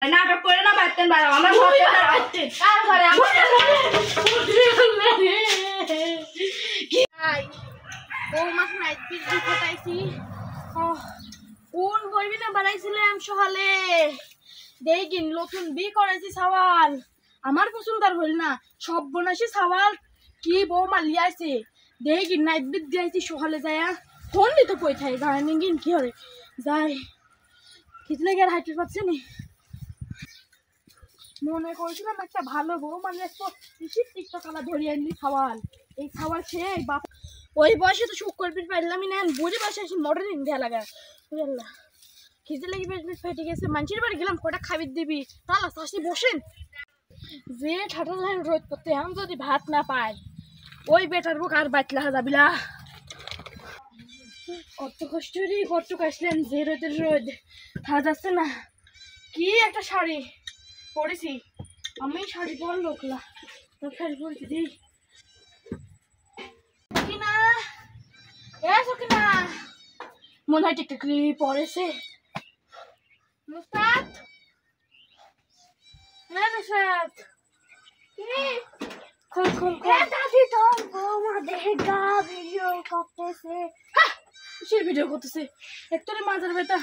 নাটক করে না মারতেন বাড়াও আমার ঘরে মারতেন আর ঘরে আমার বৌমাকে নাইট বিল ফটাইছি কোন বইবি না বানাইছিলাম সকালে দেখিন নতুন বি করেছি সওয়াল আমার পছন্দ হইল না সব বনাইছি সওয়াল কি বৌমা লিয়াইছে দেখিন নাইট বিল দিয়েছি সকালে যায় ফোন দিতে কই থাই জানি কিন কি হরে যাই কিতনে গের হাইতে পাচ্ছে নি মনে করছিলাম একটা ভালো বউ মানে একটু টিকটক কালা ধরিয়ে আনলি সওয়াল এই সওয়াল খেয়ে বাপ ওই বয়সে তো সুখ করবি পারলামই না বুঝে বসে এসে মডেলিং দেওয়া লাগা বুঝলা খিদে লাগি ফেটে গেছে মানুষের বাড়ি গেলাম কটা খাবি দিবি তাহলে শাসি বসেন যে ঠাটা লাইন রোদ করতে আমি যদি ভাত না পাই ওই বেটার বুক আর বাটলা যাবিলা কত কষ্ট রে কত কাশলেন যে রোদের রোদ থাকা যাচ্ছে না কি একটা শাড়ি পরেছি আমি শাড়ি পর লোকলা তোর শাড়ি পরেছি দিই কিনা এসো কিনা মনে হয় টিকটিকলি পরেছে নুসরাত না নুসরাত খোল খোল খোল দাদি তোর বৌমা দেখা ভিডিও করতেছে কিসের ভিডিও করতেছে একটুরে মাজার বেটা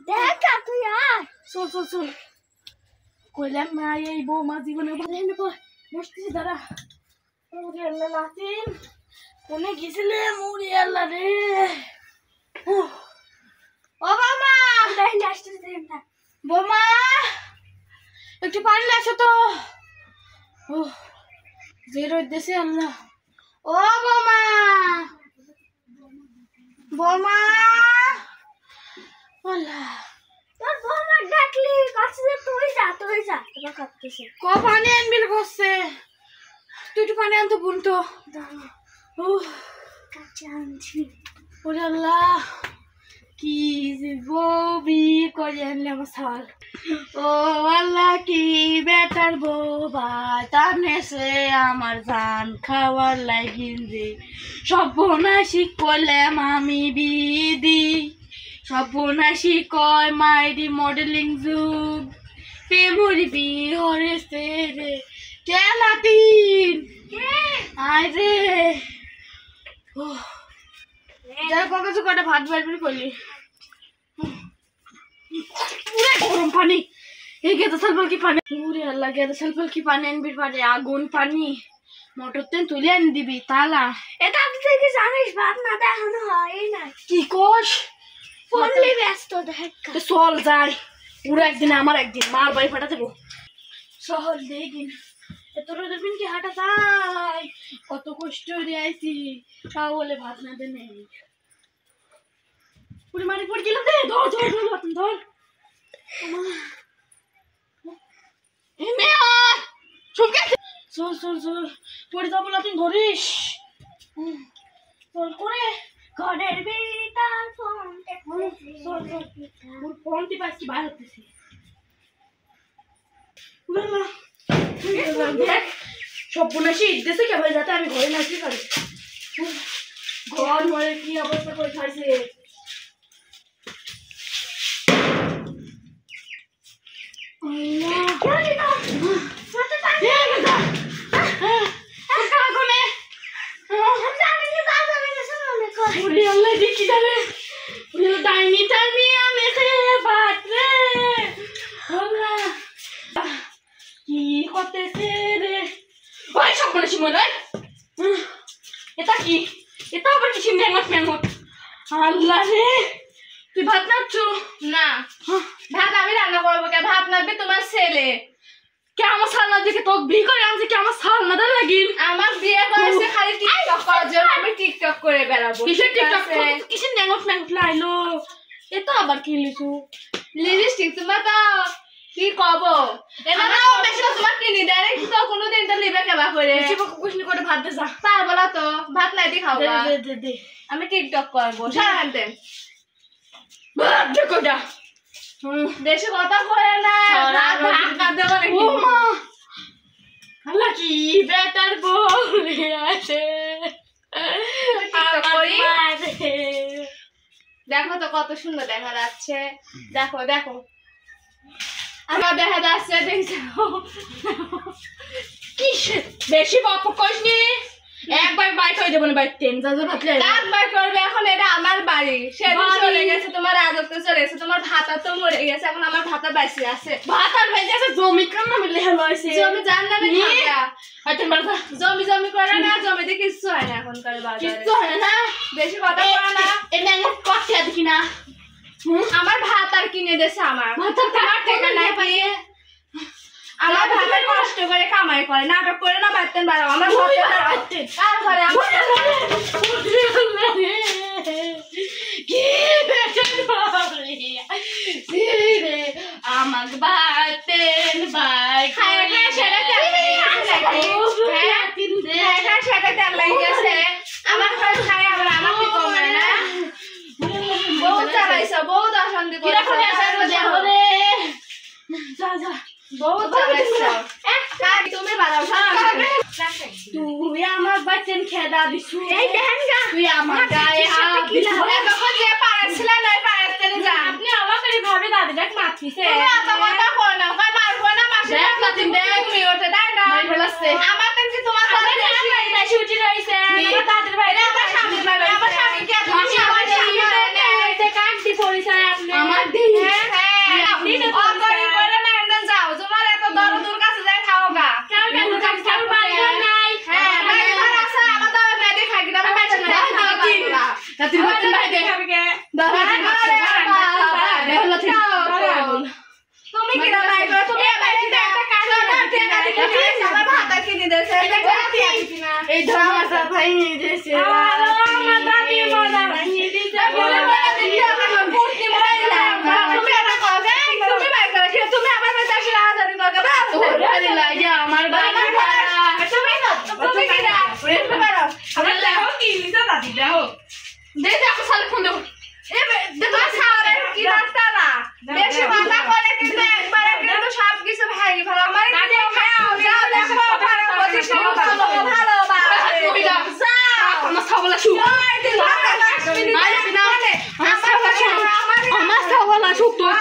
দেখা তুই আর চল চল চল কইলাম না এই বৌমা জীবনে বসতেছি দাঁড়া মুড়ি আল্লাহ লাতিন কোনে গেছিলে মুড়ি আল্লাহ রে ও বৌমা বৌমা একটু পানি আসো তো ও যে রোদ দেশে আল্লাহ ও বৌমা বৌমা আল্লাহ তোর বৌমা ডাকলি কাছে তুই যা তোমার কাটতেছে ক পানি আনবিল করছে তুই একটু পানি আনতো বোন তো ও কাছে আনছি ওরে আল্লাহ কি বৌবি করে আনলে আমার সাল ও আল্লাহ কি বেটার বৌবা টানেছে আমার জান খাওয়ার লাগিন যে সর্বনাশী করলাম আমি বিদি সর্বনাশী কয় মাইরি মডেলিং যুগ প্রেমরি বিহরেছে রে কেলাতিন আয় রে যারা কত কটা ভাত বাড়বি করলি পুরে গরম পানি এই গেদা সালপাল কি পানি পুরে আল্লাহ গেদা সালপাল কি পানি আনবি পারে আগুন পানি মোটর তেল তুলে আনি দিবি তালা এটা তুই কি জানিস ভাত না দেখানো হয় না কি কোষ ফোনলি ব্যস্ত দেখ তো চল যাই পুরো একদিন আমার একদিন মার বাড়ি ফাটা দেবো শহর দেখিন এত রোদের দিন কি হাঁটা যায় কত কষ্ট দিয়ে আইছি তাও বলে ভাত না দে নেই পুরি মারি পড়ে গেলাম রে ধর ধর ধর বাতন ধর এনে আয় চুপকে চল চল চল পড়ে যাবো লাতিন ধরিস চল করে ঘরের ভিতর ফোনটি পাচ্ছি বাইর হতেছি দেখ সব বোনাসি দেশে কে ভাই যাতে আমি ঘরে নাচতে পারি ঘর ঘরে কি অবস্থা করে খাইছে এটা কি এটা আবার কি মেঙ্গট মেঙ্গট আল্লাহ রে তুই ভাত নাচ্ছ না ভাত আমি রান্না করবো কে ভাত নাবে তোমার ছেলে কে আমার সালনা দিকে তোকে বিয়ে করে আনছে কি আমার সালনা দা লাগিন আমার বিয়ে করেছে খালি টিকটক করার জন্য আমি টিকটক করে বেড়াবো কিসের টিকটক কিসের মেঙ্গট মেঙ্গট লাইলো এটা আবার কি লিসু লিপস্টিক তোমার দাও কি কব এটা না বেশি তোমার কিনি ডাইরেক্ট তো কোনোদিন তো লিবে কেবা করে কুশনি করে ভাত দে যা তা বলা তো ভাত নাই দি খাওয়া দে দে দে আমি টিকটক করবো সারাতে ভাত দে কোটা বেশি কথা কয় না ধাক্কা দেব নাকি ও মা আল্লাহ কি বেটার বলে আছে টিকটক করি দেখো তো কত সুন্দর দেখা যাচ্ছে দেখো দেখো আমার দেখা যাচ্ছে দেখছো কি বেশি বাপ কইনি একবার বাইক হয়ে যাবে না বাইক টেন যা যা ভাবলে একবার করবে এখন এটা আমার বাড়ি সেদিন চলে গেছে তোমার আজকে চলে গেছে তোমার ভাতা তো মরে গেছে এখন আমার ভাতা বাঁচি আছে ভাত আর ভেজে আছে জমি কেন মিলে হলো এসে জমি জান নামে খাওয়া হয়তো বাবা জমি জমি করে না জমিতে কিছু হয় না এখন করে বাজারে কিছু হয় না বেশি কথা বলে না এটা আমার কষ্ট দেখি না আমার ভাত আর কিনে দেছে আমার ভাত আর আমার টাকা নাই পাইয়ে আমার ভাত আর কষ্ট করে কামাই করে নাটক করে না বাইতেন বাড়াও আমার ভাত আর ঘরে আমার কি বেচন রে আমাক বাতেন বাই খায় না সেটা সেটা তেল লাগে গেছে আমার ঘরে খায় আবার আমার কি কমে না বহুত চালাইছ বহুত অশান্তি করে বহুত চালাইছ তুমি বাড়াও তুই আমার বাচ্চেন খেদা দিছু এই দেখেন গা তুই আমার গায়ে হাত দিছু এখন যে পারাছিল নয় পারাতে যা আপনি আমাকে ভাবে দাদি দেখ মারতিছে তুমি এত কথা কই না কই মারবো না মাসে দেখ না তুমি দেখ তুমি ওটা তাই না মার ফেলাছে আমার তো কি তোমার সাথে বেশি উঠি রইছে দাদির ভাই আমার স্বামী ভাই আমার স্বামী কে তুমি আমার স্বামী রইছে কান্তি পরিচয় আপনি আমার দিন হ্যাঁ আপনি তো অকরি করে না একদম যাও তোমার এত দরদুর কাছে যাই খাও গা কেন কেন কাছে বাড়ি নাই হ্যাঁ বাড়ি ঘর আছে আমার তো মেডি খাই কিনা বাড়ি না দাদির ভাই ভাই দেখ তুমি কি না ভাই তুমি ভাই কি একটা কাজ করতে আমার ভাত কিনে দেছে এই ধর্মটা ভাই নিয়ে দিয়েছে আমার দাদি মজা ভাঙিয়ে দিয়েছে বলে বলে দিও আমার বুদ্ধি মরাইলা তুমি এটা কবে তুমি ভাই করে কি তুমি আমার বাচ্চা কি আজাদি করবে বা ওরে লাগে আমার গায়ে তুমি না তুমি কি না তুমি পারো আমরা দেখো কি লিসা দাদি দেখো দে দেখো সাল ফোন দেবো এ দেখো সারে কি রাস্তা না বেশি কথা করে কিন্তু একবারে কিন্তু সব কিছু ভাই ভালো আমার দাদি খাও যাও দেখো ভালো পজিশন ভালো বা তুমি যাও আমার ছাগলা শু আমার ছাগলা শু তুই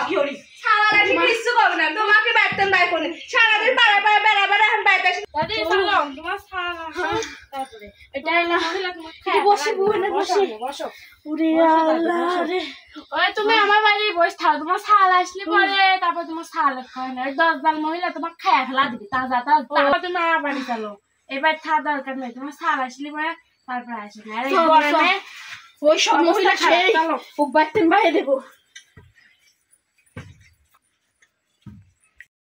কি হরি সারাদিন কিছু করবে না তোমাকে বাইতেন বাই কোনে সারাদিন পাড়া পাড়া বেড়া বেড়া এখন বাইতে দাদি চলো তোমার ছাগলা তারপরে এটা না বসে বসে বসো ওরে আল্লাহ রে ওই তুমি আমার বাড়ি বসে থাকো তোমার ছাল আসলে পরে তারপর তোমার ছাল খায় না 10 বার মহিলা তোমার খায়া ফেলা দিবে তাজা তারপর তুমি আমার বাড়ি চলো এবার থাকা দরকার নেই তোমার ছাল আসলে পরে তারপর আসবে না ওই সব মহিলা খায় চলো ও বাইতেন বাইরে দেবো